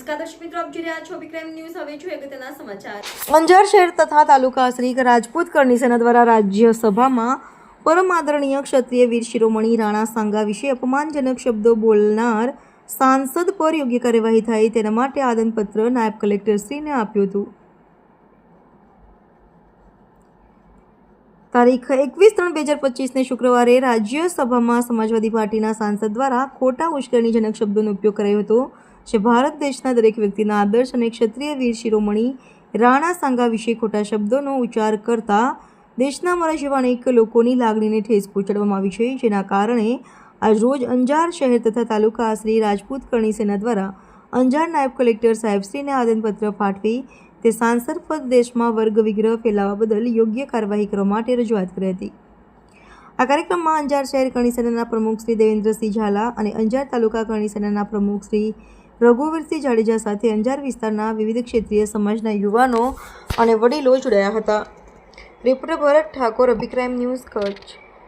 નમસ્કાર દર્શક મિત્રો, આપ જોઈ રહ્યા છો વિક્રમ ન્યૂઝ. હવે જોઈએ અગત્યના સમાચાર. અંજાર શહેર તથા તાલુકા શ્રી રાજપૂત કરણી સેના દ્વારા રાજ્યસભામાં પરમ આદરણીય ક્ષત્રિય વીર શિરોમણી રાણા સાંગા વિશે અપમાનજનક શબ્દો બોલનાર સાંસદ પર યોગ્ય કાર્યવાહી થાય તેના માટે આવેદનપત્ર નાયબ કલેક્ટરશ્રીને આપ્યું હતું. તારીખ 21/3/2025ને શુક્રવારે રાજ્યસભામાં સમાજવાદી પાર્ટીના સાંસદ દ્વારા ખોટા ઉશ્કેરણીજનક શબ્દોનો ઉપયોગ કરાયો હતો, જે ભારત દેશના દરેક વ્યક્તિના આદર્શ અને ક્ષત્રિય વીર શિરોમણી રાણા સાંગા વિશે ખોટા શબ્દોનો ઉચ્ચાર કરતા દેશના અમારા જેવા અનેક લોકોની લાગણીને ઠેસ પહોંચાડવામાં આવી છે, જેના કારણે આજરોજ અંજાર શહેર તથા તાલુકા શ્રી રાજપૂત કરણી સેના દ્વારા અંજાર નાયબ કલેક્ટર સાહેબશ્રીને આવેદનપત્ર પાઠવી તે સાંસદ પર દેશમાં વર્ગ વિગ્રહ ફેલાવવા બદલ યોગ્ય કાર્યવાહી કરવા માટે રજૂઆત કરી હતી. આ કાર્યક્રમમાં અંજાર શહેર કરણી સેનાના પ્રમુખ શ્રી દેવેન્દ્રસિંહ ઝાલા અને અંજાર તાલુકા કરણી સેનાના પ્રમુખ શ્રી રઘુવીરસિંહ જાડેજા સાથે અંજાર વિસ્તારના વિવિધ ક્ષેત્રીય સમાજના યુવાનો અને વડીલો જોડાયા હતા. રિપોર્ટર ભરત ઠાકોર, અભિક્રાઇમ ન્યૂઝ, કચ્છ.